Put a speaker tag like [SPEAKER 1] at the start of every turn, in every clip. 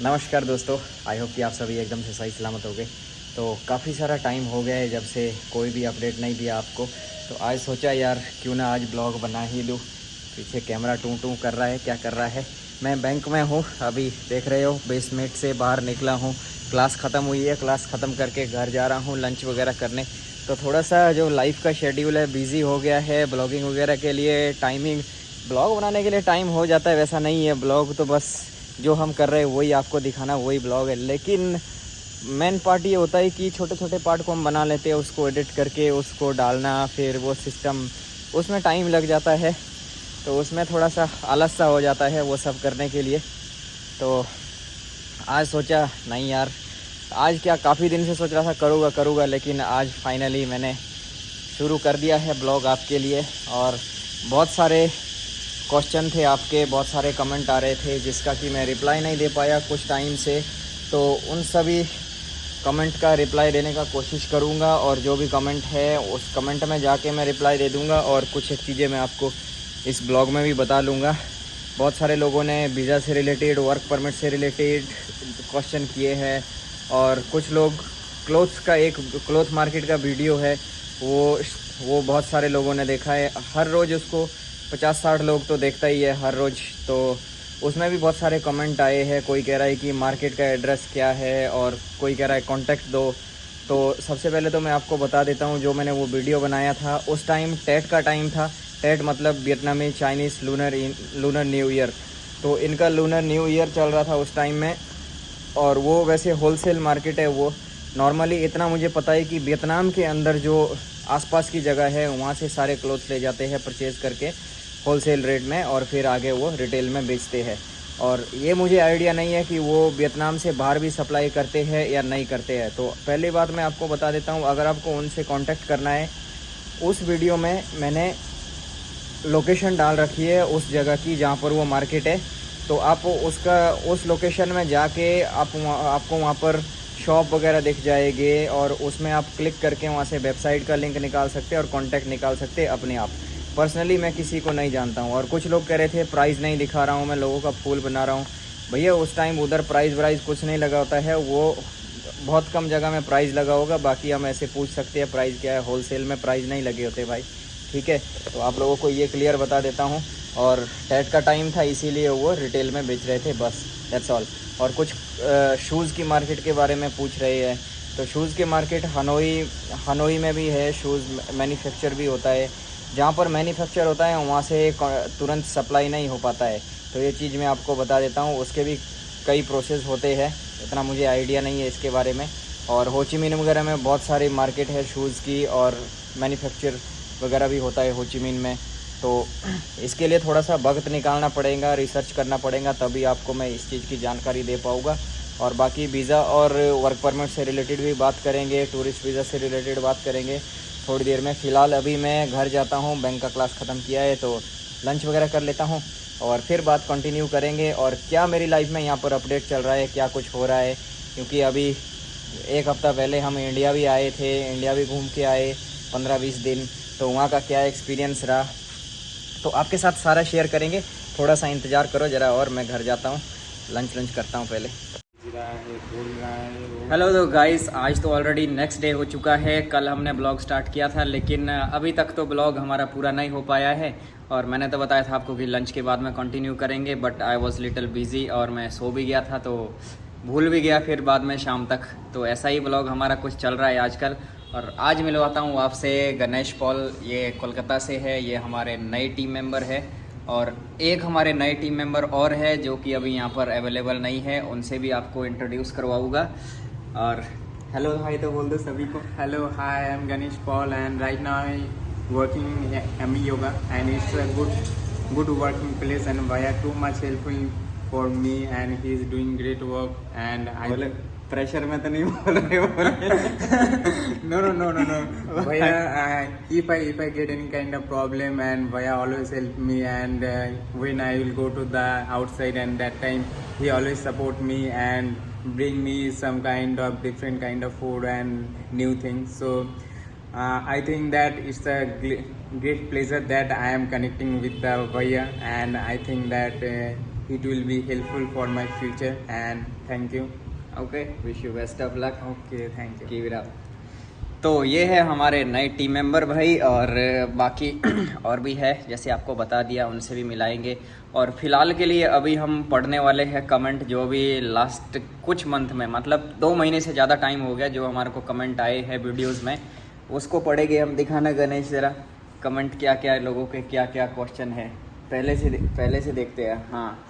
[SPEAKER 1] नमस्कार दोस्तों, I hope कि आप सभी एकदम से सही सलामत हो गए। तो काफ़ी सारा टाइम हो गया है जब से कोई भी अपडेट नहीं दिया आपको। तो आज सोचा यार क्यों ना आज ब्लॉग बना ही लूँ। पीछे कैमरा टूं टूं कर रहा है, क्या कर रहा है। मैं बैंक में हूँ, अभी देख रहे हो बेसमेंट से बाहर निकला हूँ। क्लास ख़त्म हुई है, क्लास ख़त्म करके घर जा रहा हूँ लंच वगैरह करने। तो थोड़ा सा जो लाइफ का शेड्यूल है बिज़ी हो गया है। ब्लॉगिंग वगैरह के लिए टाइमिंग, ब्लॉग बनाने के लिए टाइम हो जाता है, वैसा नहीं है। ब्लॉग तो बस जो हम कर रहे हैं वही आपको दिखाना, वही ब्लॉग है। लेकिन मेन पार्ट ये होता है कि छोटे छोटे पार्ट को हम बना लेते हैं, उसको एडिट करके उसको डालना, फिर वो सिस्टम, उसमें टाइम लग जाता है। तो उसमें थोड़ा सा आलस सा हो जाता है वो सब करने के लिए। तो आज सोचा नहीं यार, आज क्या, काफ़ी दिन से सोच रहा था करूँगा, लेकिन आज फाइनली मैंने शुरू कर दिया है ब्लॉग आपके लिए। और बहुत सारे क्वेश्चन थे आपके, बहुत सारे कमेंट आ रहे थे जिसका कि मैं रिप्लाई नहीं दे पाया कुछ टाइम से। तो उन सभी कमेंट का रिप्लाई देने का कोशिश करूँगा, और जो भी कमेंट है उस कमेंट में जाके मैं रिप्लाई दे दूँगा। और कुछ एक चीज़ें मैं आपको इस ब्लॉग में भी बता लूँगा। बहुत सारे लोगों ने वीज़ा से रिलेटेड, वर्क परमिट से रिलेटेड क्वेश्चन किए हैं। और कुछ लोग क्लोथ्स का, एक क्लोथ मार्केट का वीडियो है, वो बहुत सारे लोगों ने देखा है। हर रोज़ उसको 50-60 लोग तो देखता ही है हर रोज़। तो उसमें भी बहुत सारे कमेंट आए हैं। कोई कह रहा है कि मार्केट का एड्रेस क्या है, और कोई कह रहा है कांटेक्ट दो। तो सबसे पहले तो मैं आपको बता देता हूँ, जो मैंने वो वीडियो बनाया था उस टाइम टेट का टाइम था। टेट मतलब वियतनामी चाइनीज़ लूनर न्यू ईयर। तो इनका लूनर न्यू ईयर चल रहा था उस टाइम में। और वो वैसे होलसेल मार्केट है। वो नॉर्मली इतना मुझे पता है कि वियतनाम के अंदर जो आसपास की जगह है वहाँ से सारे क्लोथ्स ले जाते हैं परचेज़ करके होलसेल रेट में, और फिर आगे वो रिटेल में बेचते हैं। और ये मुझे आइडिया नहीं है कि वो वियतनाम से बाहर भी सप्लाई करते हैं या नहीं करते हैं। तो पहली बात मैं आपको बता देता हूँ, अगर आपको उनसे कांटेक्ट करना है, उस वीडियो में मैंने लोकेशन डाल रखी है उस जगह की जहाँ पर वो मार्केट है। तो आप उस लोकेशन में जाके आपको वहाँ पर शॉप वगैरह दिख जाएगी, और उसमें आप क्लिक करके वहाँ से वेबसाइट का लिंक निकाल सकते हैं और कांटेक्ट निकाल सकते हैं अपने आप। पर्सनली मैं किसी को नहीं जानता हूँ। और कुछ लोग कह रहे थे प्राइस नहीं दिखा रहा हूँ, मैं लोगों का फूल बना रहा हूँ। भैया उस टाइम उधर प्राइस कुछ नहीं लगा होता है, वो बहुत कम जगह में प्राइस लगा होगा। बाकी हम ऐसे पूछ सकते हैं प्राइस क्या है, होलसेल में प्राइस नहीं लगे होते भाई, ठीक है। तो आप लोगों को ये क्लियर बता देता हूँ। और टेट का टाइम था इसीलिए वो रिटेल में बेच रहे थे, बस दैट्स ऑल। और कुछ शूज़ की मार्केट के बारे में पूछ रहे हैं। तो शूज़ की मार्केट हनोई में भी है। शूज़ मैन्युफैक्चर भी होता है। जहाँ पर मैन्युफैक्चर होता है वहाँ से तुरंत सप्लाई नहीं हो पाता है। तो ये चीज़ मैं आपको बता देता हूँ। उसके भी कई प्रोसेस होते हैं, इतना मुझे आइडिया नहीं है इसके बारे में। और हो ची मिन्ह वगैरह में बहुत सारी मार्केट है शूज़ की, और मैन्युफैक्चर वगैरह भी होता है हो ची मिन्ह में। तो इसके लिए थोड़ा सा वक्त निकालना पड़ेगा, रिसर्च करना पड़ेगा, तभी आपको मैं इस चीज़ की जानकारी दे पाऊँगा। और बाकी वीज़ा और वर्क परमिट से रिलेटेड भी बात करेंगे, टूरिस्ट वीज़ा से रिलेटेड बात करेंगे थोड़ी देर में। फ़िलहाल अभी मैं घर जाता हूँ, बैंक का क्लास ख़त्म किया है तो लंच वगैरह कर लेता हूँ, और फिर बात कंटिन्यू करेंगे। और क्या मेरी लाइफ में यहाँ पर अपडेट चल रहा है, क्या कुछ हो रहा है। क्योंकि अभी एक हफ़्ता पहले हम इंडिया भी आए थे, इंडिया भी घूम के आए 15-20 दिन। तो वहाँ का क्या एक्सपीरियंस रहा, तो आपके साथ सारा शेयर करेंगे। थोड़ा सा इंतज़ार करो ज़रा, और मैं घर जाता हूँ, लंच करता हूँ पहले। हेलो तो गाइस, आज तो ऑलरेडी नेक्स्ट डे हो चुका है। कल हमने ब्लॉग स्टार्ट किया था, लेकिन अभी तक तो ब्लॉग हमारा पूरा नहीं हो पाया है। और मैंने तो बताया था आपको कि लंच के बाद में कंटिन्यू करेंगे, but I was little busy और मैं सो भी गया था, तो भूल भी गया फिर बाद में शाम तक। तो ऐसा ही ब्लॉग हमारा कुछ चल रहा है आजकल। और आज मिलवाता हूँ आपसे गणेश पॉल, ये कोलकाता से है, ये हमारे नए टीम मेंबर है। और एक हमारे नए टीम मेंबर और है जो कि अभी यहाँ पर अवेलेबल नहीं है, उनसे भी आपको इंट्रोड्यूस करवाऊँगा। और हेलो हाय तो बोल दो सभी को।
[SPEAKER 2] Hello, hi, I'm Ganesh Paul and right now I working in ME Yoga and it's a good working place and Vaya too much helpful for me and he is doing great work and I
[SPEAKER 1] बोले pressure में तो नहीं बोल रहे हो?
[SPEAKER 2] no Vaya if I get any kind of problem and Vaya always help me and when I will go to the outside and that time he always support me and bring me some kind of different kind of food and new things. So I think that it's a great pleasure that I am connecting with the Vaya and I think that it will be helpful for my future. And thank you.
[SPEAKER 1] Okay, wish you best of luck.
[SPEAKER 2] Okay, thank you.
[SPEAKER 1] Keep it up. तो ये है हमारे नए team member भाई, और बाकी और भी है जैसे आपको बता दिया, उनसे भी मिलाएंगे। और फिलहाल के लिए अभी हम पढ़ने वाले हैं कमेंट जो भी लास्ट कुछ मंथ में, मतलब 2 महीने से ज़्यादा टाइम हो गया जो हमारे को कमेंट आए हैं वीडियोस में, उसको पढ़ेंगे हम। दिखाना गणेश ज़रा कमेंट क्या क्या है, लोगों के क्या क्या क्वेश्चन है, पहले से देखते हैं। हाँ,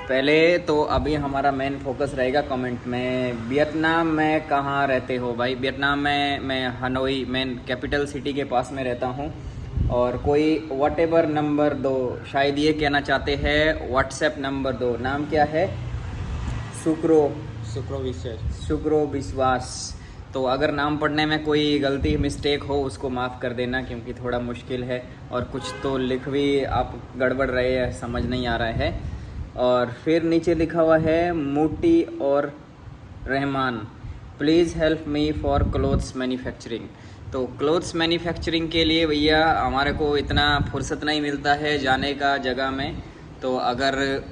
[SPEAKER 1] पहले तो अभी हमारा मेन फोकस रहेगा कमेंट में। वियतनाम में कहाँ रहते हो भाई? वियतनाम में मैं हनोई, मेन कैपिटल सिटी के पास में रहता हूँ। और कोई व्हाटएवर नंबर दो, शायद ये कहना चाहते हैं व्हाट्सएप नंबर दो। नाम क्या है? सुक्रो विश्वास। तो अगर नाम पढ़ने में कोई गलती मिस्टेक हो उसको माफ़ कर देना, क्योंकि थोड़ा मुश्किल है और कुछ तो लिख भी आप गड़बड़ रहे हैं, समझ नहीं आ रहा है। और फिर नीचे लिखा हुआ है मोटी और Rahman, please help me for clothes manufacturing. तो क्लोथ्स मैन्युफैक्चरिंग के लिए भैया हमारे को इतना फुर्सत नहीं मिलता है जाने का जगह में, तो अगर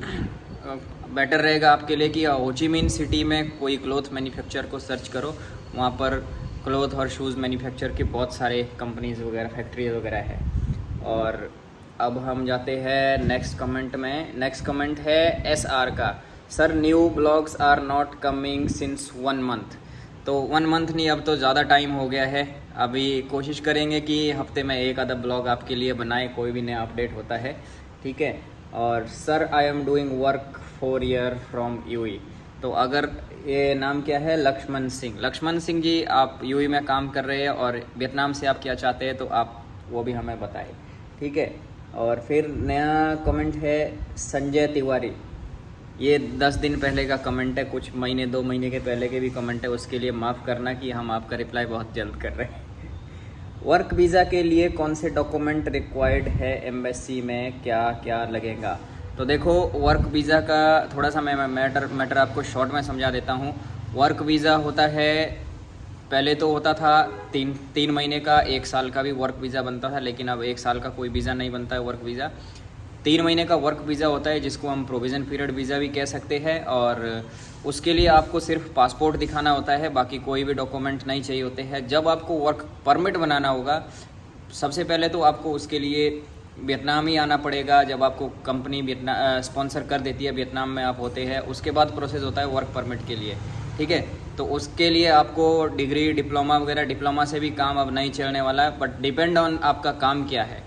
[SPEAKER 1] बेटर रहेगा आपके लिए कि हो ची मिन सिटी में कोई क्लोथ मैन्युफैक्चर को सर्च करो। वहाँ पर क्लोथ और शूज़ मैन्युफैक्चर के बहुत सारे कंपनीज़ वगैरह, फैक्ट्रीज वगैरह है। और अब हम जाते हैं नेक्स्ट कमेंट में। नेक्स्ट कमेंट है SR का, sir new blogs are not coming since 1 month. तो 1 मंथ नहीं, अब तो ज़्यादा टाइम हो गया है। अभी कोशिश करेंगे कि हफ्ते में एक आधा ब्लॉग आपके लिए बनाए, कोई भी नया अपडेट होता है, ठीक है। और sir I am doing work 4 year from UAE। तो अगर ये नाम क्या है? लक्ष्मण सिंह जी, आप UAE में काम कर रहे हैं और वियतनाम से आप क्या चाहते हैं तो आप वो भी हमें बताएं, ठीक है। और फिर नया कमेंट है संजय तिवारी, ये 10 दिन पहले का कमेंट है, कुछ महीने 2 महीने के पहले के भी कमेंट है, उसके लिए माफ़ करना कि हम आपका रिप्लाई बहुत जल्द कर रहे हैं। वर्क वीज़ा के लिए कौन से डॉक्यूमेंट रिक्वायर्ड है एम्बेसी में, क्या क्या लगेगा? तो देखो, वर्क वीज़ा का थोड़ा सा मैं मैटर आपको शॉर्ट में समझा देता हूँ। वर्क वीज़ा होता है, पहले तो होता था 3 महीने का, 1 साल का भी वर्क वीज़ा बनता था, लेकिन अब 1 साल का कोई वीज़ा नहीं बनता है वर्क वीज़ा। 3 महीने का वर्क वीज़ा होता है जिसको हम प्रोविज़न पीरियड वीज़ा भी कह सकते हैं। और उसके लिए आपको सिर्फ पासपोर्ट दिखाना होता है, बाकी कोई भी डॉक्यूमेंट नहीं चाहिए होते हैं। जब आपको वर्क परमिट बनाना होगा, सबसे पहले तो आपको उसके लिए वियतनाम ही आना पड़ेगा। जब आपको कंपनी स्पॉन्सर कर देती है, वियतनाम में आप होते हैं, उसके बाद प्रोसेस होता है वर्क परमिट के लिए, ठीक है। तो उसके लिए आपको डिग्री, डिप्लोमा वगैरह, डिप्लोमा से भी काम अब नहीं चलने वाला है, बट डिपेंड ऑन आपका काम क्या है,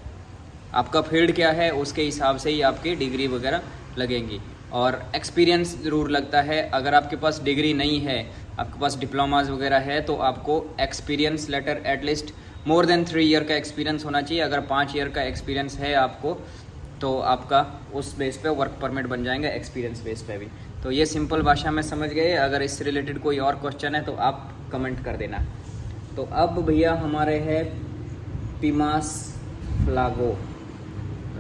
[SPEAKER 1] आपका फील्ड क्या है, उसके हिसाब से ही आपकी डिग्री वगैरह लगेंगी। और एक्सपीरियंस ज़रूर लगता है। अगर आपके पास डिग्री नहीं है, आपके पास डिप्लोमाज वगैरह है, तो आपको experience letter at least more than 3 year का एक्सपीरियंस होना चाहिए। अगर 5 ईयर का एक्सपीरियंस है आपको, तो आपका उस बेस पे वर्क परमिट बन जाएंगे, एक्सपीरियंस बेस पे भी। तो ये सिंपल भाषा में समझ गए। अगर इससे रिलेटेड कोई और क्वेश्चन है तो आप कमेंट कर देना। तो अब भैया हमारे हैं पिमास फ्लागो,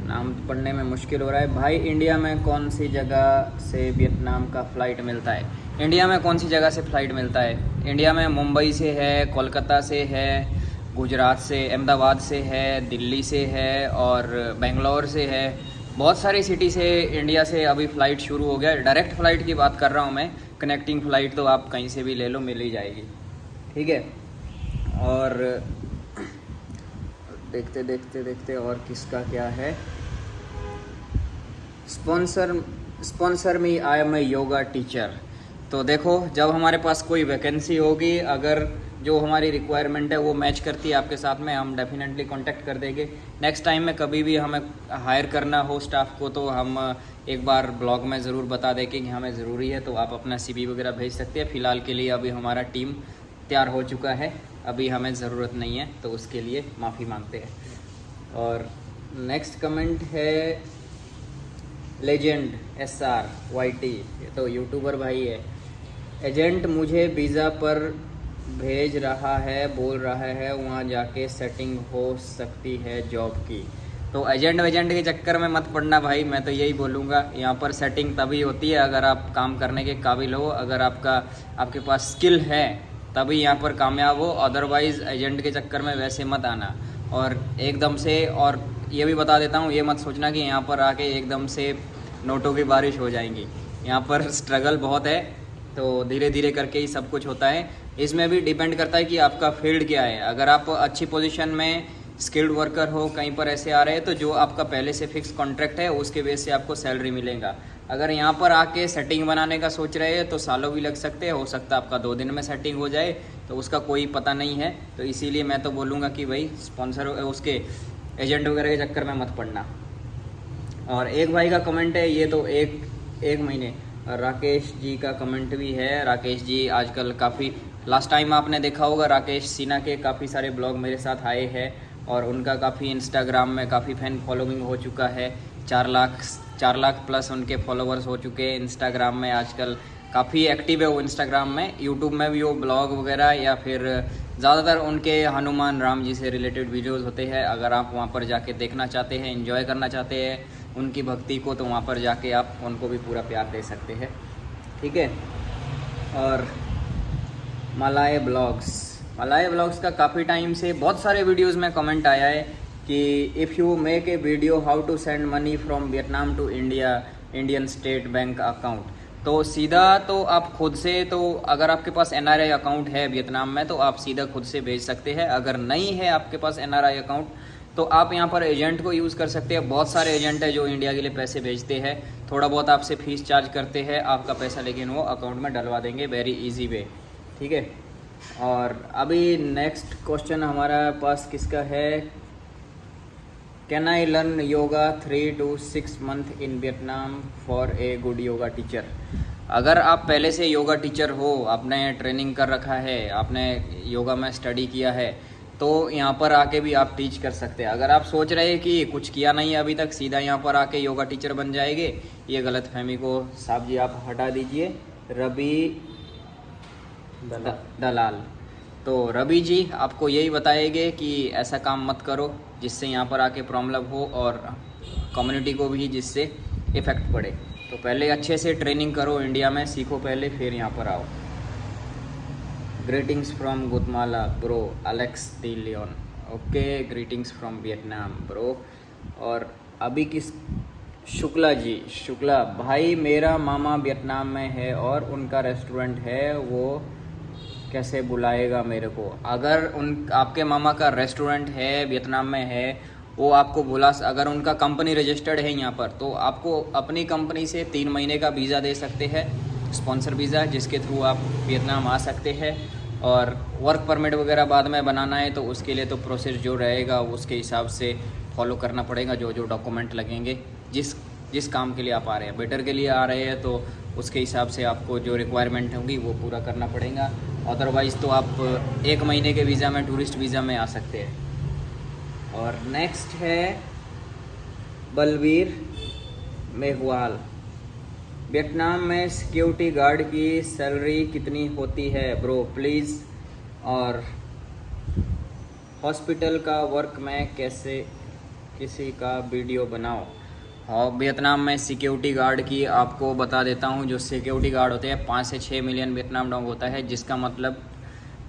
[SPEAKER 1] नाम पढ़ने में मुश्किल हो रहा है भाई। इंडिया में कौन सी जगह से वियतनाम का फ़्लाइट मिलता है? इंडिया में कौन सी जगह से फ़्लाइट मिलता है? इंडिया में मुंबई से है, कोलकाता से है, गुजरात से, अहमदाबाद से है, दिल्ली से है और बेंगलोर से है। बहुत सारी सिटी से इंडिया से अभी फ़्लाइट शुरू हो गया। डायरेक्ट फ़्लाइट की बात कर रहा हूँ मैं, कनेक्टिंग फ़्लाइट तो आप कहीं से भी ले लो, मिल ही जाएगी, ठीक है। और देखते और किसका क्या है। Sponsor me, I am a yoga teacher. तो देखो, जब हमारे पास कोई वैकेंसी होगी, अगर जो हमारी रिक्वायरमेंट है वो मैच करती है आपके साथ में, हम डेफिनेटली कांटेक्ट कर देंगे। नेक्स्ट टाइम में कभी भी हमें हायर करना हो स्टाफ को, तो हम एक बार ब्लॉग में ज़रूर बता दें कि हमें ज़रूरी है, तो आप अपना CV वगैरह भेज सकते हैं। फ़िलहाल के लिए अभी हमारा टीम तैयार हो चुका है, अभी हमें ज़रूरत नहीं है, तो उसके लिए माफ़ी मांगते हैं। और नेक्स्ट कमेंट है लेजेंड SRYT, ये तो यूट्यूबर भाई है। एजेंट मुझे वीज़ा पर भेज रहा है, बोल रहा है वहाँ जाके सेटिंग हो सकती है जॉब की। तो एजेंट के चक्कर में मत पड़ना भाई, मैं तो यही बोलूँगा। यहाँ पर सेटिंग तभी होती है अगर आप काम करने के काबिल हो, अगर आपके पास स्किल है तभी यहाँ पर कामयाब हो। अदरवाइज़ एजेंट के चक्कर में वैसे मत आना। और एकदम से, और ये भी बता देता हूँ, ये मत सोचना कि यहाँ पर आके एकदम से नोटों की बारिश हो जाएंगी। यहाँ पर स्ट्रगल बहुत है, तो धीरे धीरे करके ही सब कुछ होता है। इसमें भी डिपेंड करता है कि आपका फील्ड क्या है। अगर आप अच्छी पोजीशन में स्किल्ड वर्कर हो, कहीं पर ऐसे आ रहे हैं, तो जो आपका पहले से फिक्स कॉन्ट्रैक्ट है उसके बेस से आपको सैलरी मिलेगा। अगर यहाँ पर आके सेटिंग बनाने का सोच रहे हैं तो सालों भी लग सकते हैं, हो सकता है आपका 2 दिन में सेटिंग हो जाए, तो उसका कोई पता नहीं है। तो इसीलिए मैं तो बोलूँगा कि भाई स्पॉन्सर उसके एजेंट वगैरह के चक्कर में मत पड़ना। और एक भाई का कमेंट है, ये तो एक महीने, राकेश जी का कमेंट भी है। राकेश जी आजकल काफ़ी, लास्ट टाइम आपने देखा होगा राकेश सिन्हा के काफ़ी सारे ब्लॉग मेरे साथ आए हैं और उनका काफ़ी इंस्टाग्राम में काफ़ी फैन फॉलोइंग हो चुका है। 4 लाख प्लस उनके फॉलोवर्स हो चुके हैं इंस्टाग्राम में। आजकल काफ़ी एक्टिव है वो इंस्टाग्राम में। यूट्यूब में भी वो ब्लॉग वगैरह या फिर ज़्यादातर उनके हनुमान राम जी से रिलेटेड वीडियोस होते हैं। अगर आप वहाँ पर जाके देखना चाहते हैं, एंजॉय करना चाहते हैं उनकी भक्ति को, तो वहाँ पर जाके आप उनको भी पूरा प्यार दे सकते हैं, ठीक है। और मलाय ब्लॉग्स का काफ़ी टाइम से बहुत सारे वीडियोस में कमेंट आया है कि if you make a video how to send money from Vietnam to Indian state bank account, तो सीधा तो आप खुद से, तो अगर आपके पास NRI अकाउंट है वियतनाम में तो आप सीधा खुद से भेज सकते हैं। अगर नहीं है आपके पास NRI अकाउंट तो आप यहाँ पर एजेंट को यूज़ कर सकते हैं। बहुत सारे एजेंट है जो इंडिया के लिए पैसे भेजते हैं, थोड़ा बहुत आपसे फीस चार्ज करते हैं, आपका पैसा लेकिन वो अकाउंट में डलवा देंगे, वेरी इजी वे, ठीक है। और अभी नेक्स्ट क्वेश्चन हमारा पास किसका है, can I learn yoga 3 to 6 months in Vietnam for a good yoga teacher. अगर आप पहले से योगा टीचर हो, आपने ट्रेनिंग कर रखा है, आपने योगा में स्टडी किया है, तो यहाँ पर आके भी आप टीच कर सकते हैं। अगर आप सोच रहे हैं कि कुछ किया नहीं अभी तक, सीधा यहाँ पर आके योगा टीचर बन जाएंगे, ये गलत फहमी को साहब जी आप हटा दीजिए। रवि दलाल, तो रवि जी आपको यही बताएंगे कि ऐसा काम मत करो जिससे यहाँ पर आके प्रॉब्लम हो और कम्युनिटी को भी जिससे इफ़ेक्ट पड़े। तो पहले अच्छे से ट्रेनिंग करो, इंडिया में सीखो पहले, फिर यहाँ पर आओ। Greetings from Guatemala bro, Alex De Leon, okay, greetings from Vietnam bro. और अभी किस, शुक्ला भाई, मेरा मामा वियतनाम में है और उनका रेस्टोरेंट है, वो कैसे बुलाएगा मेरे को। अगर आपके मामा का रेस्टोरेंट है वियतनाम में है, वो आपको बुला, अगर उनका कंपनी रजिस्टर्ड है यहाँ पर, तो आपको अपनी कंपनी से 3 महीने का वीज़ा दे सकते हैं, स्पॉन्सर वीज़ा, जिसके थ्रू आप वियतनाम आ सकते हैं। और वर्क परमिट वगैरह बाद में बनाना है तो उसके लिए तो प्रोसेस जो रहेगा उसके हिसाब से फॉलो करना पड़ेगा, जो डॉक्यूमेंट लगेंगे, जिस काम के लिए आप आ रहे हैं। बेटर के लिए आ रहे हैं तो उसके हिसाब से आपको जो रिक्वायरमेंट होंगी वो पूरा करना पड़ेगा। अदरवाइज़ तो आप 1 महीने के वीज़ा में, टूरिस्ट वीज़ा में आ सकते हैं। और नेक्स्ट है बलवीर मेहवाल, वियतनाम में सिक्योरिटी गार्ड की सैलरी कितनी होती है ब्रो प्लीज़। और हॉस्पिटल का वर्क में कैसे किसी का वीडियो बनाओ। और वियतनाम में सिक्योरिटी गार्ड की आपको बता देता हूँ। जो सिक्योरिटी गार्ड होते हैं 5 से 6 मिलियन वियतनाम डॉलर होता है, जिसका मतलब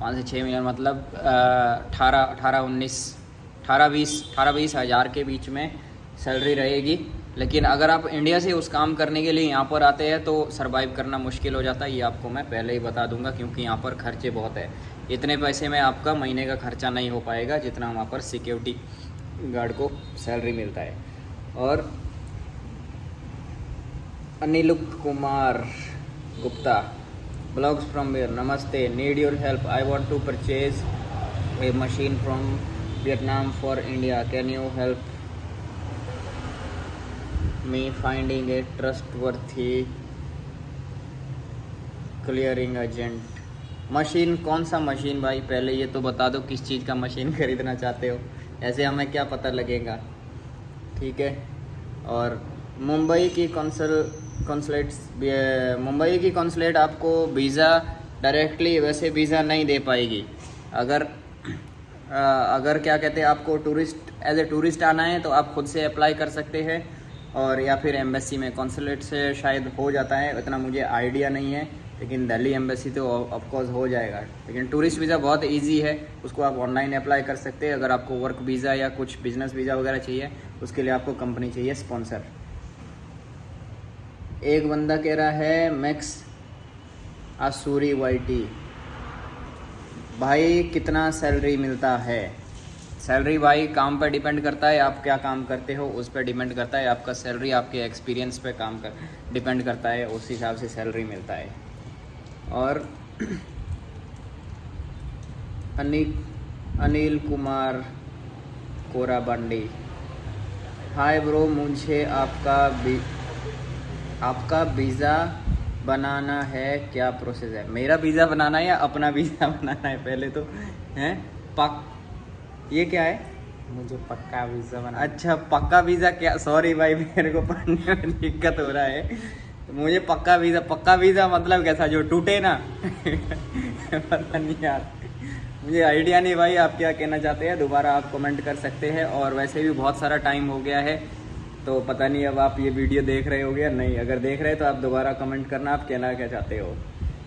[SPEAKER 1] 5 से 6 मिलियन मतलब 18-20 हज़ार के बीच में सैलरी रहेगी। लेकिन अगर आप इंडिया से उस काम करने के लिए यहाँ पर आते हैं तो सरवाइव करना मुश्किल हो जाता है, ये आपको मैं पहले ही बता दूंगा, क्योंकि यहाँ पर खर्चे बहुत है। इतने पैसे में आपका महीने का खर्चा नहीं हो पाएगा जितना वहाँ पर सिक्योरिटी गार्ड को सैलरी मिलता है। और Anil Kumar Gupta, blogs from where, नमस्ते, need your help, I want to purchase a machine from Vietnam for India, can you help me finding a trustworthy clearing agent. Machine, कौन सा मशीन भाई, पहले ये तो बता दो किस चीज़ का मशीन खरीदना चाहते हो, ऐसे हमें क्या पता लगेगा, ठीक है। और मुंबई की कॉन्सुलेट आपको वीज़ा डायरेक्टली वैसे वीज़ा नहीं दे पाएगी। अगर क्या कहते हैं, आपको एज ए टूरिस्ट आना है तो आप खुद से अप्लाई कर सकते हैं, और या फिर एम्बेसी में, कॉन्सुलेट से शायद हो जाता है, इतना मुझे आइडिया नहीं है, लेकिन दिल्ली एम्बेसी तो ऑफकोर्स हो जाएगा। लेकिन टूरिस्ट वीज़ा बहुत इजी है, उसको आप ऑनलाइन अप्लाई कर सकते हैं। अगर आपको वर्क वीज़ा या कुछ बिजनेस वीज़ा वगैरह चाहिए, उसके लिए आपको कंपनी चाहिए स्पॉन्सर। एक बंदा कह रहा है मैक्स आसूरी वाईटी, भाई कितना सैलरी मिलता है? सैलरी भाई काम पर डिपेंड करता है, आप क्या काम करते हो उस पर डिपेंड करता है। आपका सैलरी आपके एक्सपीरियंस पे काम कर डिपेंड करता है, उस हिसाब से सैलरी मिलता है। और अनिल कुमार कोराबंडी, हाय ब्रो, मुझे आपका वीज़ा बनाना है, क्या प्रोसेस है? मेरा वीज़ा बनाना है या अपना वीज़ा बनाना है पहले तो? हैं ये क्या है?
[SPEAKER 2] मुझे पक्का वीज़ा बना।
[SPEAKER 1] अच्छा पक्का वीज़ा क्या? सॉरी भाई मेरे को पढ़ने में दिक्कत हो रहा है। मुझे पक्का वीज़ा मतलब कैसा, जो टूटे ना? पता नहीं यार, मुझे आइडिया नहीं भाई आप क्या कहना चाहते हैं, दोबारा आप कमेंट कर सकते हैं। और वैसे भी बहुत सारा टाइम हो गया है तो पता नहीं अब आप ये वीडियो देख रहे होगे या नहीं। अगर देख रहे हैं तो आप दोबारा कमेंट करना आप कहना क्या चाहते हो।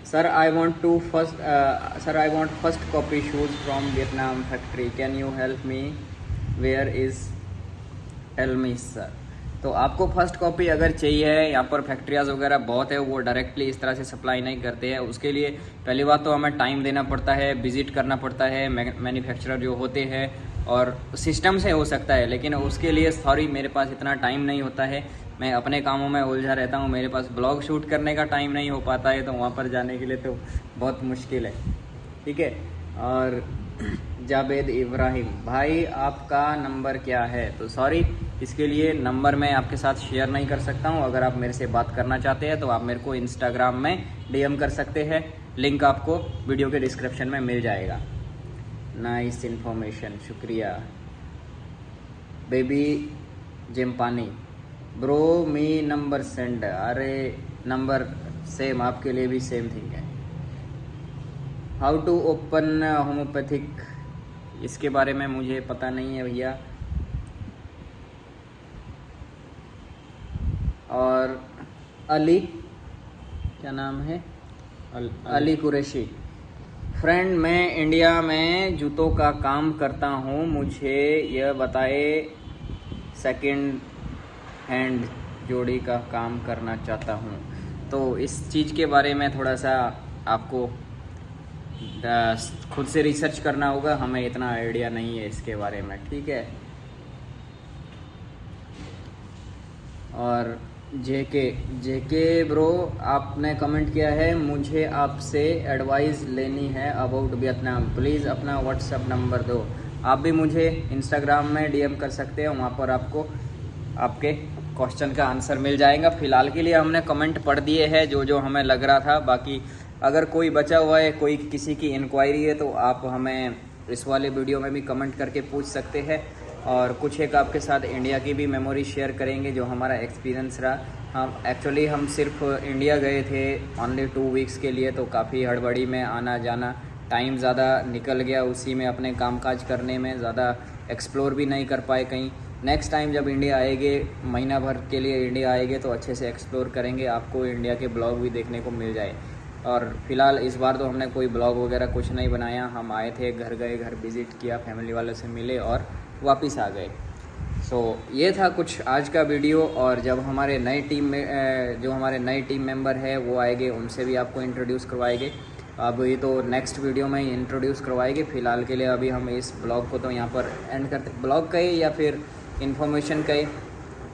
[SPEAKER 1] Sir I want first copy shoes from Vietnam factory, can you help me, where is Elmi sir? तो आपको फर्स्ट कॉपी अगर चाहिए, यहाँ पर फैक्ट्रियाज वगैरह बहुत है, वो डायरेक्टली इस तरह से सप्लाई नहीं करते हैं। उसके लिए पहली बात तो हमें टाइम देना पड़ता है, विजिट करना पड़ता है मैन्युफैक्चरर जो होते हैं, और सिस्टम से हो सकता है, लेकिन उसके लिए सॉरी मेरे पास इतना टाइम नहीं होता है। मैं अपने कामों में उलझा रहता हूँ, मेरे पास ब्लॉग शूट करने का टाइम नहीं हो पाता है, तो वहाँ पर जाने के लिए तो बहुत मुश्किल है। ठीक है। और जावेद इब्राहिम, भाई आपका नंबर क्या है? तो सॉरी इसके लिए नंबर मैं आपके साथ शेयर नहीं कर सकता हूँ। अगर आप मेरे से बात करना चाहते हैं तो आप मेरे को इंस्टाग्राम में DM कर सकते हैं, लिंक आपको वीडियो के डिस्क्रिप्शन में मिल जाएगा। नाइस इन्फॉर्मेशन, शुक्रिया। बेबी जिम्पानी, ब्रो मी नंबर सेंड, अरे नंबर सेम, आपके लिए भी सेम थिंग है। हाउ टू ओपन होम्योपैथिक, इसके बारे में मुझे पता नहीं है भैया। और अली, क्या नाम है? अली कुरैशी, फ्रेंड मैं इंडिया में जूतों का काम करता हूँ, मुझे यह बताए सेकंड हैंड जोड़ी का काम करना चाहता हूँ। तो इस चीज़ के बारे में थोड़ा सा आपको खुद से रिसर्च करना होगा, हमें इतना आइडिया नहीं है इसके बारे में। ठीक है। और जेके ब्रो, आपने कमेंट किया है, मुझे आपसे एडवाइस लेनी है अबाउट वियतनाम, प्लीज़ अपना व्हाट्सएप नंबर दो। आप भी मुझे इंस्टाग्राम में DM कर सकते हैं, वहाँ पर आपको आपके क्वेश्चन का आंसर मिल जाएगा। फ़िलहाल के लिए हमने कमेंट पढ़ दिए हैं जो हमें लग रहा था, बाकी अगर कोई बचा हुआ है, कोई किसी की इंक्वायरी है तो आप हमें इस वाले वीडियो में भी कमेंट करके पूछ सकते हैं। और कुछ एक आपके साथ इंडिया की भी मेमोरी शेयर करेंगे जो हमारा एक्सपीरियंस रहा। हम सिर्फ इंडिया गए थे ओनली 2 वीक्स के लिए, तो काफ़ी हड़बड़ी में आना जाना, टाइम ज़्यादा निकल गया उसी में, अपने कामकाज करने में ज़्यादा एक्सप्लोर भी नहीं कर पाए कहीं। नेक्स्ट टाइम जब इंडिया आएंगे, महीना भर के लिए इंडिया आएंगे तो अच्छे से एक्सप्लोर करेंगे, आपको इंडिया के ब्लॉग भी देखने को मिल जाए। और फिलहाल इस बार तो हमने कोई ब्लॉग वगैरह कुछ नहीं बनाया, हम आए थे, घर गए, घर विज़िट किया, फैमिली वालों से मिले और वापस आ गए। सो ये था कुछ आज का वीडियो। और जब हमारे नए टीम मेंबर है वो आएंगे, उनसे भी आपको इंट्रोड्यूस करवाएंगे। अब ये तो नेक्स्ट वीडियो में ही इंट्रोड्यूस करवाएंगे। फ़िलहाल के लिए अभी हम इस ब्लॉग को तो यहाँ पर एंड करते, ब्लॉग कहे या फिर इन्फॉर्मेशन कहे,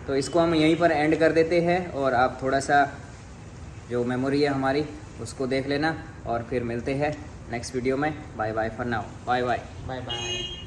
[SPEAKER 1] तो इसको हम यहीं पर एंड कर देते हैं। और आप थोड़ा सा जो मेमोरी है हमारी उसको देख लेना, और फिर मिलते हैं नेक्स्ट वीडियो में। Bye bye for now, bye bye.
[SPEAKER 2] Bye bye.